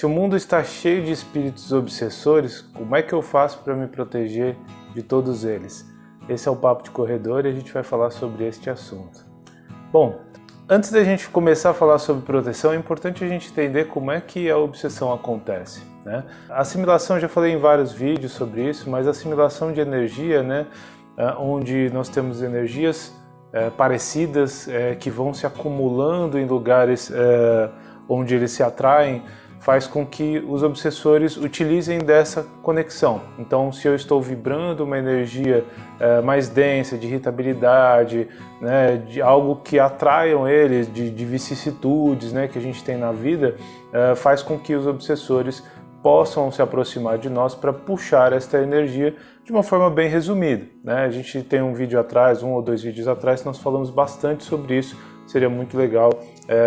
Se o mundo está cheio de espíritos obsessores, como é que eu faço para me proteger de todos eles? Esse é o Papo de Corredor e a gente vai falar sobre este assunto. Bom, antes da gente começar a falar sobre proteção, é importante a gente entender como é que a obsessão acontece, né? A assimilação, eu já falei em vários vídeos sobre isso, mas a assimilação de energia, né, onde nós temos energias parecidas que vão se acumulando em lugares onde eles se atraem, faz com que os obsessores utilizem dessa conexão. Então, se eu estou vibrando uma energia mais densa, de irritabilidade, né, de algo que atraiam eles, de vicissitudes, né, que a gente tem na vida, faz com que os obsessores possam se aproximar de nós para puxar esta energia de uma forma bem resumida, né? A gente tem um vídeo atrás, 1 ou 2 vídeos atrás, nós falamos bastante sobre isso. Seria muito legal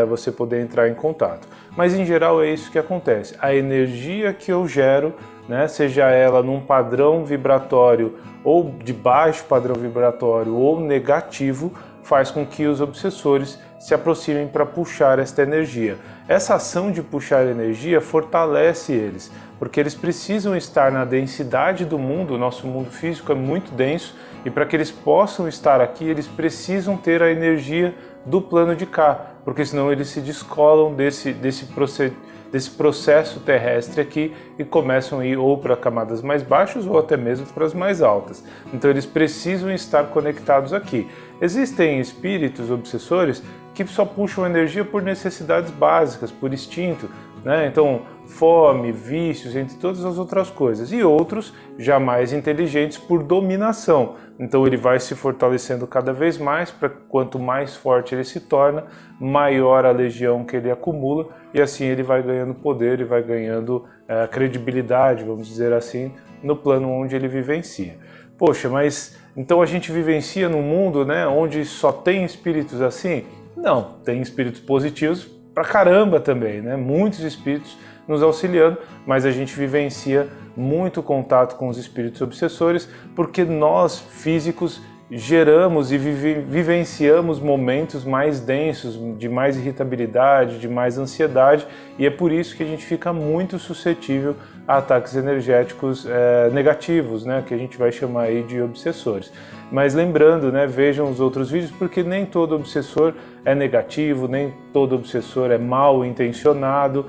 você poder entrar em contato. Mas em geral é isso que acontece. A energia que eu gero, né, seja ela num padrão vibratório ou de baixo padrão vibratório ou negativo, faz com que os obsessores se aproximem para puxar esta energia. Essa ação de puxar energia fortalece eles, porque eles precisam estar na densidade do mundo. O nosso mundo físico é muito denso e para que eles possam estar aqui, eles precisam ter a energia do plano de cá, porque senão eles se descolam desse processo terrestre aqui e começam a ir ou para camadas mais baixas ou até mesmo para as mais altas. Então eles precisam estar conectados aqui. Existem espíritos obsessores que só puxam energia por necessidades básicas, por instinto, né? Então, fome, vícios, entre todas as outras coisas. E outros, já mais inteligentes, por dominação. Então ele vai se fortalecendo cada vez mais, para quanto mais forte ele se torna, maior a legião que ele acumula, e assim ele vai ganhando poder e vai ganhando credibilidade, vamos dizer assim, no plano onde ele vivencia. Poxa, mas então a gente vivencia num mundo, né, onde só tem espíritos assim? Não, tem espíritos positivos pra caramba também, né? Muitos espíritos nos auxiliando, mas a gente vivencia muito contato com os espíritos obsessores porque nós, físicos, geramos e vivenciamos momentos mais densos, de mais irritabilidade, de mais ansiedade, e é por isso que a gente fica muito suscetível a ataques energéticos negativos, né, que a gente vai chamar aí de obsessores. Mas lembrando, né, vejam os outros vídeos, porque nem todo obsessor é negativo, nem todo obsessor é mal intencionado,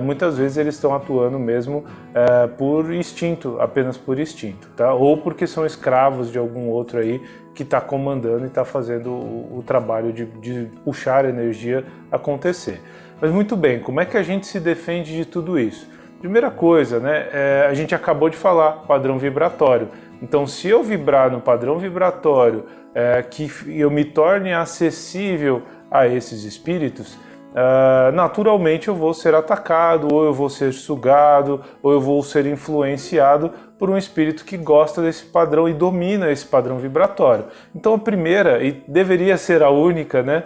muitas vezes eles estão atuando mesmo por instinto, apenas por instinto, tá? Ou porque são escravos de algum outro aí que está comandando e está fazendo o trabalho de puxar a energia acontecer. Mas muito bem, como é que a gente se defende de tudo isso? Primeira coisa, né, a gente acabou de falar, padrão vibratório. Então, se eu vibrar no padrão vibratório que eu me torne acessível a esses espíritos, naturalmente eu vou ser atacado, ou eu vou ser sugado, ou eu vou ser influenciado por um espírito que gosta desse padrão e domina esse padrão vibratório. Então a primeira, e deveria ser a única, né,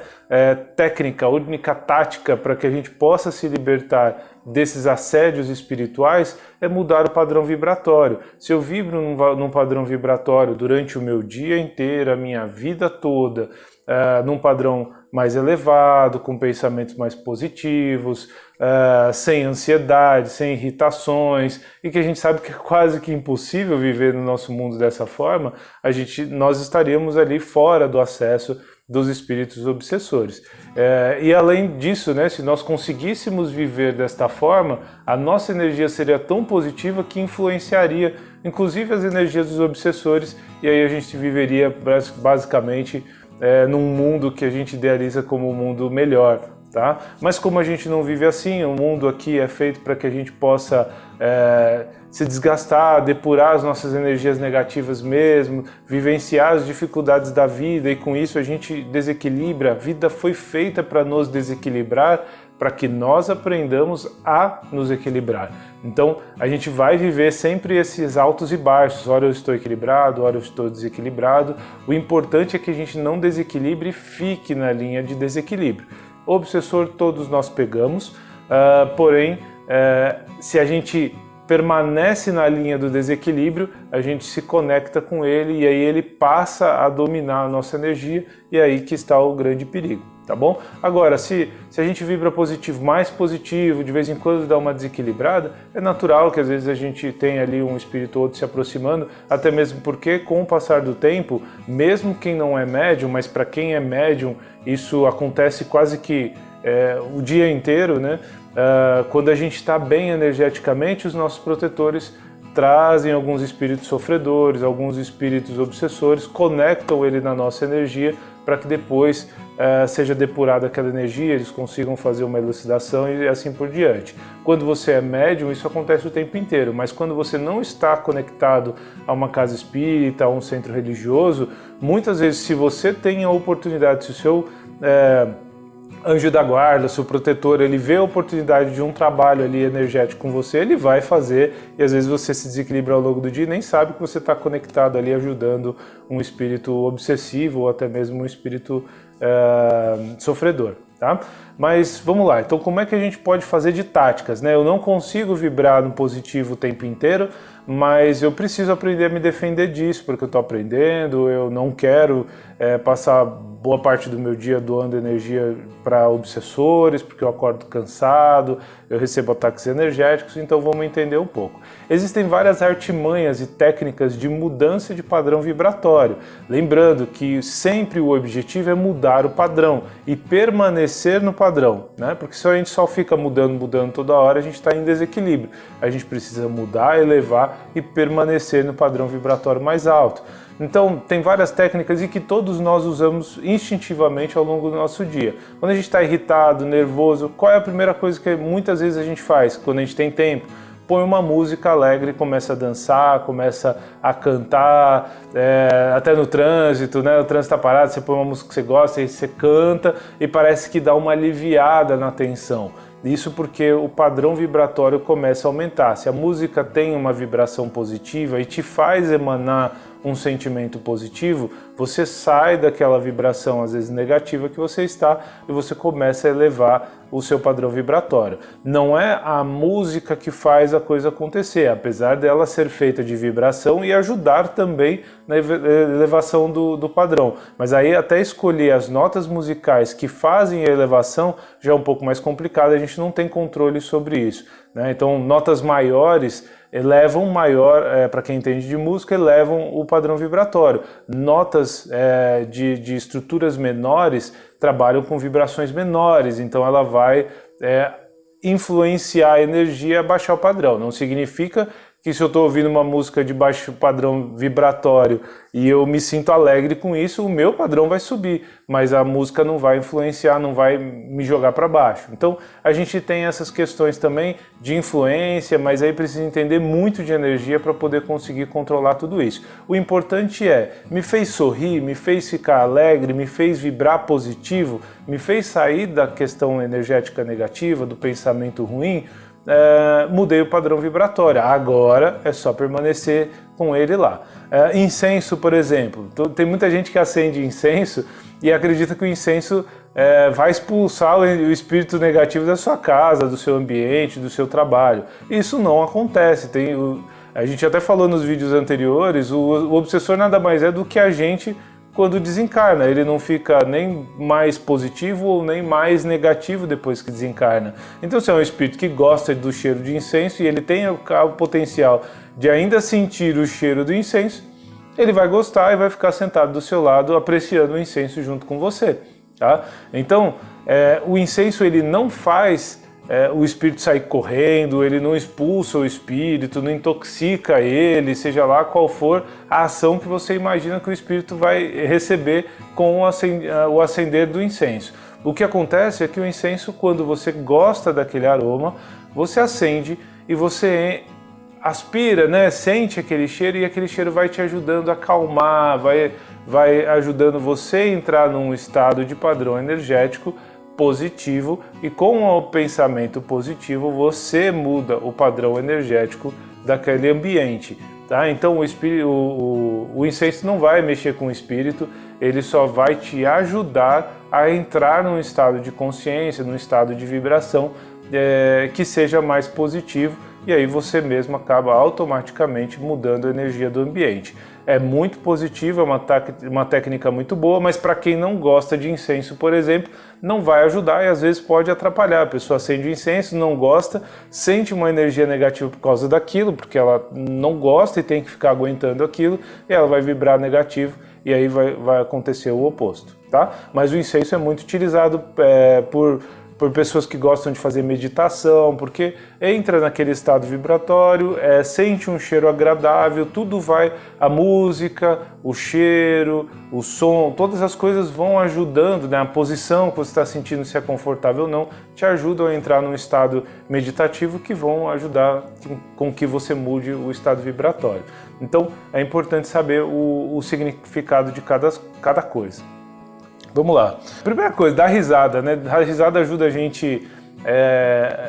técnica, a única tática para que a gente possa se libertar desses assédios espirituais é mudar o padrão vibratório. Se eu vibro num padrão vibratório durante o meu dia inteiro, a minha vida toda, num padrão mais elevado, com pensamentos mais positivos, sem ansiedade, sem irritações, e que a gente sabe que é quase que impossível viver no nosso mundo dessa forma, nós estaríamos ali fora do acesso dos espíritos obsessores. E além disso, né, se nós conseguíssemos viver desta forma, a nossa energia seria tão positiva que influenciaria inclusive as energias dos obsessores, e aí a gente viveria basicamente num mundo que a gente idealiza como um mundo melhor, tá? Mas como a gente não vive assim, o mundo aqui é feito para que a gente possa se desgastar, depurar as nossas energias negativas mesmo, vivenciar as dificuldades da vida, e com isso a gente desequilibra. A vida foi feita para nos desequilibrar, para que nós aprendamos a nos equilibrar. Então a gente vai viver sempre esses altos e baixos, ora eu estou equilibrado, ora eu estou desequilibrado. O importante é que a gente não desequilibre e fique na linha de desequilíbrio. O obsessor todos nós pegamos, porém se a gente permanece na linha do desequilíbrio, a gente se conecta com ele e aí ele passa a dominar a nossa energia, e é aí que está o grande perigo. tá bom? Agora, se a gente vibra positivo, mais positivo, de vez em quando dá uma desequilibrada, é natural que às vezes a gente tenha ali um espírito ou outro se aproximando, até mesmo porque com o passar do tempo, mesmo quem não é médium, mas para quem é médium, isso acontece quase que o dia inteiro, né? Quando a gente está bem energeticamente, os nossos protetores trazem alguns espíritos sofredores, alguns espíritos obsessores, conectam ele na nossa energia para que depois seja depurada aquela energia, eles consigam fazer uma elucidação e assim por diante. Quando você é médium, isso acontece o tempo inteiro, mas quando você não está conectado a uma casa espírita, a um centro religioso, muitas vezes, se você tem a oportunidade, se o seu anjo da guarda, seu protetor, ele vê a oportunidade de um trabalho ali energético com você, ele vai fazer, e às vezes você se desequilibra ao longo do dia e nem sabe que você está conectado ali ajudando um espírito obsessivo ou até mesmo um espírito sofredor, tá? Mas vamos lá, então como é que a gente pode fazer de táticas, né? Eu não consigo vibrar no positivo o tempo inteiro, mas eu preciso aprender a me defender disso, porque eu estou aprendendo, eu não quero passar boa parte do meu dia doando energia para obsessores, porque eu acordo cansado, eu recebo ataques energéticos, então vamos entender um pouco. Existem várias artimanhas e técnicas de mudança de padrão vibratório, lembrando que sempre o objetivo é mudar o padrão e permanecer no padrão, né? Porque se a gente só fica mudando toda hora, a gente está em desequilíbrio. A gente precisa mudar, elevar e permanecer no padrão vibratório mais alto. Então, tem várias técnicas e que todos nós usamos instintivamente ao longo do nosso dia. Quando a gente está irritado, nervoso, qual é a primeira coisa que muitas vezes a gente faz quando a gente tem tempo? Põe uma música alegre, começa a dançar, começa a cantar, até no trânsito, né? O trânsito está parado, você põe uma música que você gosta e você canta e parece que dá uma aliviada na tensão. Isso porque o padrão vibratório começa a aumentar. Se a música tem uma vibração positiva e te faz emanar um sentimento positivo, você sai daquela vibração, às vezes negativa, que você está e você começa a elevar o seu padrão vibratório. Não é a música que faz a coisa acontecer, apesar dela ser feita de vibração e ajudar também na elevação do padrão. Mas aí até escolher as notas musicais que fazem a elevação já é um pouco mais complicado, a gente não tem controle sobre isso, né? Então notas maiores elevam para quem entende de música, elevam o padrão vibratório. Notas de estruturas menores trabalham com vibrações menores, então ela vai influenciar a energia a baixar o padrão. Não significa que se eu estou ouvindo uma música de baixo padrão vibratório e eu me sinto alegre com isso, o meu padrão vai subir, mas a música não vai influenciar, não vai me jogar para baixo. Então a gente tem essas questões também de influência, mas aí precisa entender muito de energia para poder conseguir controlar tudo isso. O importante me fez sorrir, me fez ficar alegre, me fez vibrar positivo, me fez sair da questão energética negativa, do pensamento ruim, mudei o padrão vibratório, agora é só permanecer com ele lá. Incenso, por exemplo, tem muita gente que acende incenso e acredita que o incenso vai expulsar o espírito negativo da sua casa, do seu ambiente, do seu trabalho. Isso não acontece. A gente até falou nos vídeos anteriores, o obsessor nada mais é do que a gente quando desencarna, ele não fica nem mais positivo ou nem mais negativo depois que desencarna. Então, se é um espírito que gosta do cheiro de incenso e ele tem o potencial de ainda sentir o cheiro do incenso, ele vai gostar e vai ficar sentado do seu lado apreciando o incenso junto com você, tá? Então, o incenso ele não faz o espírito sair correndo, ele não expulsa o espírito, não intoxica ele, seja lá qual for a ação que você imagina que o espírito vai receber com o acender do incenso. O que acontece é que o incenso, quando você gosta daquele aroma, você acende e você aspira, né? Sente aquele cheiro e aquele cheiro vai te ajudando a acalmar, vai ajudando você a entrar num estado de padrão energético positivo, e com o pensamento positivo você muda o padrão energético daquele ambiente, tá? Então o incenso não vai mexer com o espírito, ele só vai te ajudar a entrar num estado de consciência, num estado de vibração que seja mais positivo, e aí você mesmo acaba automaticamente mudando a energia do ambiente. É muito positivo, é uma técnica muito boa, mas para quem não gosta de incenso, por exemplo, não vai ajudar e às vezes pode atrapalhar. A pessoa acende o incenso, não gosta, sente uma energia negativa por causa daquilo, porque ela não gosta e tem que ficar aguentando aquilo, e ela vai vibrar negativo e aí vai acontecer o oposto, tá? Mas o incenso é muito utilizado por pessoas que gostam de fazer meditação, porque entra naquele estado vibratório, sente um cheiro agradável, tudo vai, a música, o cheiro, o som, todas as coisas vão ajudando, né? A posição que você está sentindo, se é confortável ou não, te ajudam a entrar num estado meditativo que vão ajudar com que você mude o estado vibratório. Então é importante saber o significado de cada coisa. Vamos lá. Primeira coisa, dar risada, né? A risada ajuda a gente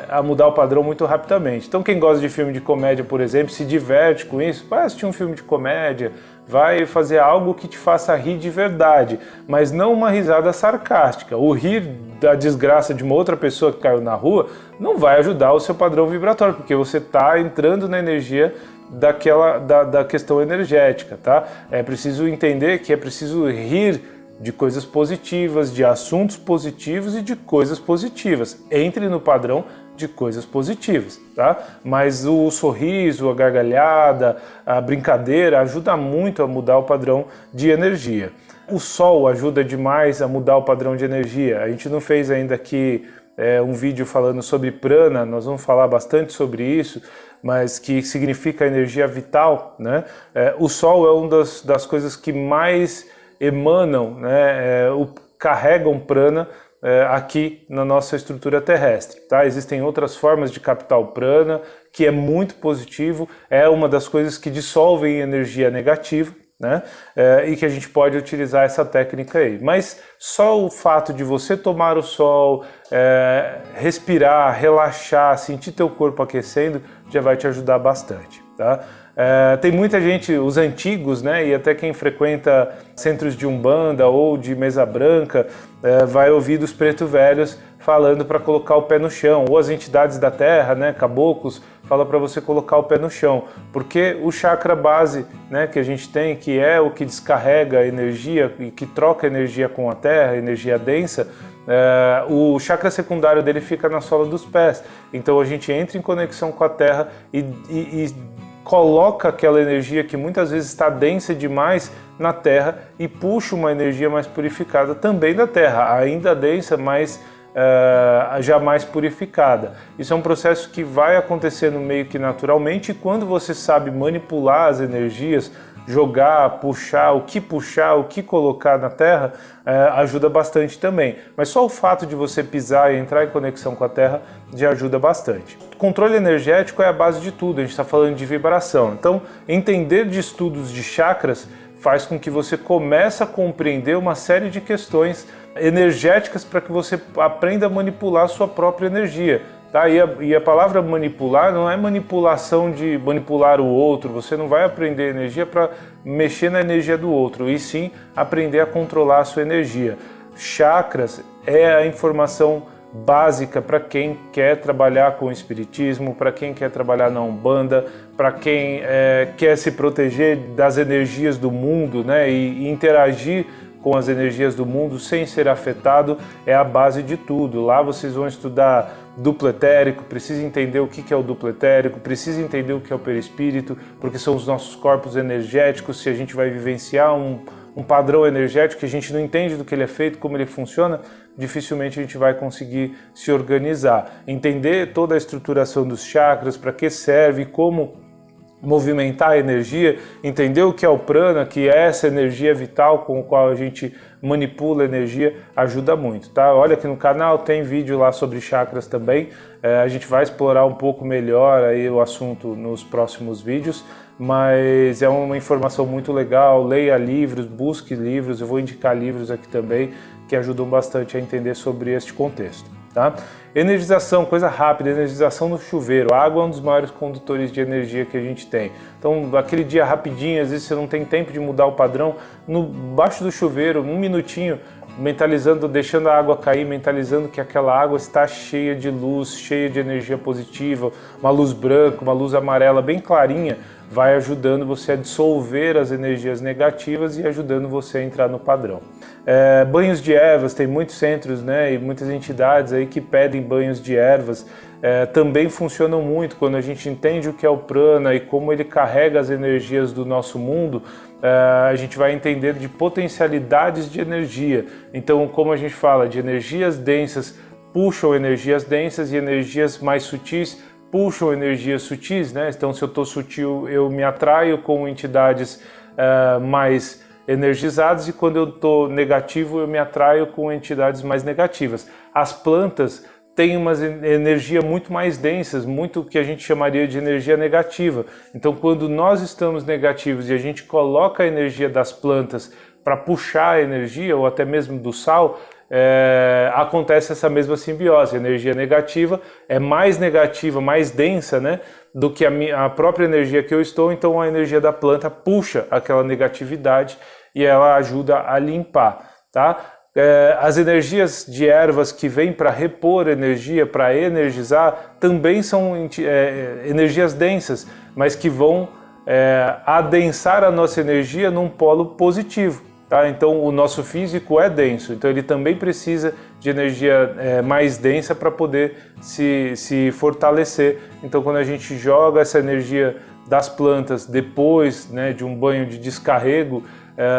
a mudar o padrão muito rapidamente. Então quem gosta de filme de comédia, por exemplo, se diverte com isso, vai assistir um filme de comédia, vai fazer algo que te faça rir de verdade, mas não uma risada sarcástica. O rir da desgraça de uma outra pessoa que caiu na rua não vai ajudar o seu padrão vibratório, porque você está entrando na energia da questão energética, tá? É preciso entender que é preciso rir de coisas positivas, de assuntos positivos e de coisas positivas. Entre no padrão de coisas positivas, tá? Mas o sorriso, a gargalhada, a brincadeira ajuda muito a mudar o padrão de energia. O sol ajuda demais a mudar o padrão de energia. A gente não fez ainda aqui um vídeo falando sobre prana, nós vamos falar bastante sobre isso, mas que significa energia vital, né? O sol é uma das coisas que mais emanam, né, carregam prana aqui na nossa estrutura terrestre, tá? Existem outras formas de captar o prana, que é muito positivo, é uma das coisas que dissolvem energia negativa, né? E que a gente pode utilizar essa técnica aí. Mas só o fato de você tomar o sol, respirar, relaxar, sentir teu corpo aquecendo, já vai te ajudar bastante, tá? Tem muita gente, os antigos, né, e até quem frequenta centros de umbanda ou de mesa branca, vai ouvir dos preto velhos falando para colocar o pé no chão, ou as entidades da terra, né, caboclos, fala para você colocar o pé no chão, porque o chakra base, né, que a gente tem, que é o que descarrega a energia e que troca energia com a terra, energia densa, o chakra secundário dele fica na sola dos pés. Então a gente entra em conexão com a terra e coloca aquela energia que muitas vezes está densa demais na terra e puxa uma energia mais purificada também da terra, ainda densa, mas já mais purificada. Isso é um processo que vai acontecendo meio que naturalmente, e quando você sabe manipular as energias, jogar, o que colocar na terra, ajuda bastante também. Mas só o fato de você pisar e entrar em conexão com a terra já ajuda bastante. Controle energético é a base de tudo, a gente está falando de vibração. Então, entender de estudos de chakras faz com que você comece a compreender uma série de questões energéticas para que você aprenda a manipular a sua própria energia. Tá? E a palavra manipular não é manipulação de manipular o outro, você não vai aprender energia para mexer na energia do outro, e sim aprender a controlar a sua energia. Chakras é a informação básica para quem quer trabalhar com o espiritismo, para quem quer trabalhar na Umbanda, para quem quer se proteger das energias do mundo, né, e interagir com as energias do mundo sem ser afetado, é a base de tudo. Lá vocês vão estudar duplo etérico, precisa entender o que é o duplo etérico, precisa entender o que é o perispírito, porque são os nossos corpos energéticos. Se a gente vai vivenciar um padrão energético que a gente não entende do que ele é feito, como ele funciona, dificilmente a gente vai conseguir se organizar. Entender toda a estruturação dos chakras, para que serve, como movimentar a energia, entender o que é o prana, que é essa energia vital com a qual a gente manipula a energia, ajuda muito, tá? Olha aqui no canal, tem vídeo lá sobre chakras também, a gente vai explorar um pouco melhor aí o assunto nos próximos vídeos, mas é uma informação muito legal. Leia livros, busque livros, eu vou indicar livros aqui também que ajudam bastante a entender sobre este contexto. Tá? Energização, coisa rápida, energização no chuveiro. A água é um dos maiores condutores de energia que a gente tem. Então, aquele dia rapidinho, às vezes você não tem tempo de mudar o padrão, baixo do chuveiro, um minutinho, mentalizando, deixando a água cair, mentalizando que aquela água está cheia de luz, cheia de energia positiva, uma luz branca, uma luz amarela bem clarinha, vai ajudando você a dissolver as energias negativas e ajudando você a entrar no padrão. Banhos de ervas, tem muitos centros, né, e muitas entidades aí que pedem banhos de ervas, também funcionam muito quando a gente entende o que é o prana e como ele carrega as energias do nosso mundo. A gente vai entender de potencialidades de energia. Então, como a gente fala de energias densas, puxam energias densas e energias mais sutis puxam energias sutis, né? Então, se eu estou sutil, eu me atraio com entidades mais energizadas, e quando eu estou negativo, eu me atraio com entidades mais negativas. As plantas têm uma energia muito mais densas, muito que a gente chamaria de energia negativa. Então, quando nós estamos negativos e a gente coloca a energia das plantas para puxar a energia, ou até mesmo do sal, acontece essa mesma simbiose. A energia negativa é mais negativa, mais densa, né, do que a própria energia que eu estou, então a energia da planta puxa aquela negatividade e ela ajuda a limpar, tá? As energias de ervas que vêm para repor energia, para energizar, também são energias densas, mas que vão adensar a nossa energia num polo positivo. Tá? Então o nosso físico é denso, então ele também precisa de energia mais densa para poder se fortalecer. Então quando a gente joga essa energia das plantas depois, né, de um banho de descarrego,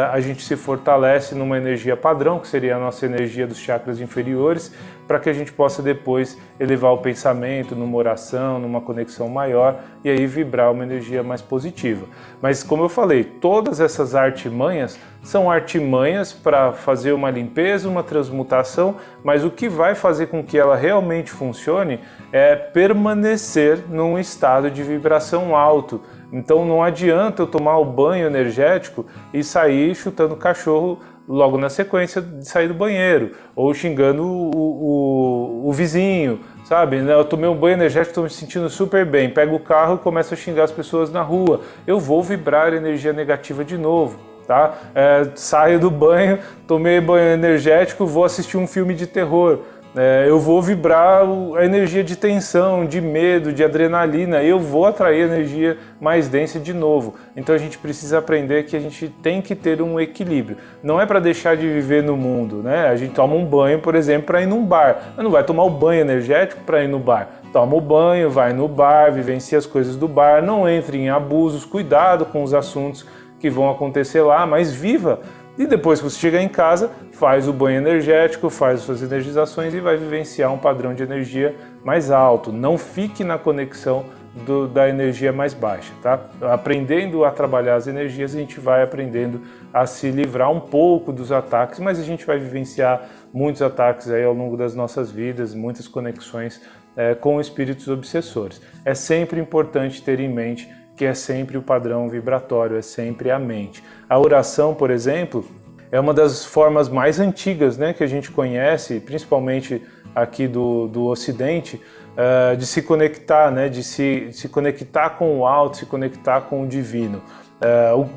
a gente se fortalece numa energia padrão, que seria a nossa energia dos chakras inferiores, para que a gente possa depois elevar o pensamento numa oração, numa conexão maior, e aí vibrar uma energia mais positiva. Mas como eu falei, todas essas artimanhas são artimanhas para fazer uma limpeza, uma transmutação, mas o que vai fazer com que ela realmente funcione é permanecer num estado de vibração alto. Então não adianta eu tomar o banho energético e sair chutando cachorro logo na sequência de sair do banheiro, ou xingando o vizinho, sabe? Eu tomei um banho energético, estou me sentindo super bem, pego o carro e começo a xingar as pessoas na rua. Eu vou vibrar energia negativa de novo, tá? Saio do banho, tomei banho energético, vou assistir um filme de terror. Eu vou vibrar a energia de tensão, de medo, de adrenalina, eu vou atrair energia mais densa de novo. Então a gente precisa aprender que a gente tem que ter um equilíbrio. Não é para deixar de viver no mundo, né? A gente toma um banho, por exemplo, para ir num bar. Mas não vai tomar o banho energético para ir no bar. Toma o banho, vai no bar, vivencia as coisas do bar, não entre em abusos, cuidado com os assuntos que vão acontecer lá, mas viva. E depois que você chegar em casa, faz o banho energético, faz as suas energizações e vai vivenciar um padrão de energia mais alto. Não fique na conexão da energia mais baixa, tá? Aprendendo a trabalhar as energias, a gente vai aprendendo a se livrar um pouco dos ataques, mas a gente vai vivenciar muitos ataques aí ao longo das nossas vidas, muitas conexões com espíritos obsessores. É sempre importante ter em mente que é sempre o padrão vibratório, é sempre a mente. A oração, por exemplo, é uma das formas mais antigas, né, que a gente conhece, principalmente aqui do Ocidente, de se conectar, né, de se conectar com o alto, se conectar com o divino.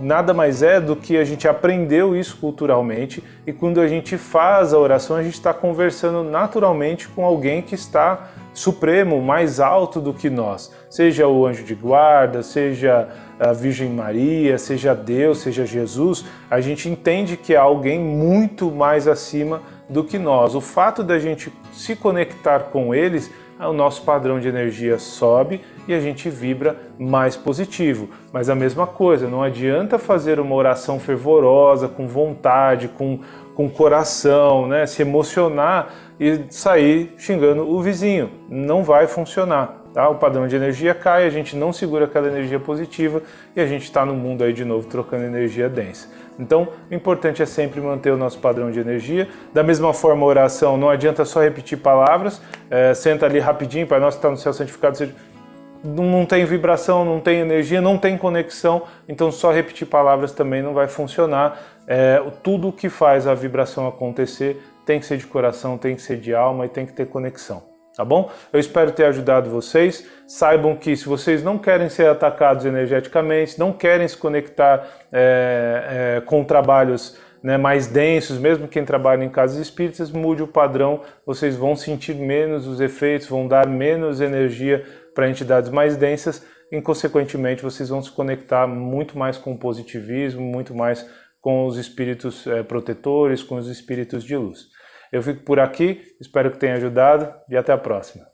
Nada mais é do que a gente aprendeu isso culturalmente, e quando a gente faz a oração, a gente está conversando naturalmente com alguém que está supremo, mais alto do que nós, seja o anjo de guarda, seja a Virgem Maria, seja Deus, seja Jesus. A gente entende que há alguém muito mais acima do que nós. O fato da gente se conectar com eles, o nosso padrão de energia sobe e a gente vibra mais positivo. Mas a mesma coisa, não adianta fazer uma oração fervorosa, com vontade, com coração, né? Se emocionar e sair xingando o vizinho. Não vai funcionar. Tá? O padrão de energia cai, a gente não segura aquela energia positiva e a gente está no mundo aí de novo trocando energia densa. Então, o importante é sempre manter o nosso padrão de energia. Da mesma forma, a oração, não adianta só repetir palavras, senta ali rapidinho, Pai Nosso que está no céu, santificado seja... Não tem vibração, não tem energia, não tem conexão, então só repetir palavras também não vai funcionar. Tudo o que faz a vibração acontecer tem que ser de coração, tem que ser de alma e tem que ter conexão. Tá bom? Eu espero ter ajudado vocês. Saibam que se vocês não querem ser atacados energeticamente, não querem se conectar com trabalhos né, mais densos, mesmo quem trabalha em casas espíritas, mude o padrão, vocês vão sentir menos os efeitos, vão dar menos energia para entidades mais densas e, consequentemente, vocês vão se conectar muito mais com o positivismo, muito mais com os espíritos protetores, com os espíritos de luz. Eu fico por aqui, espero que tenha ajudado e até a próxima.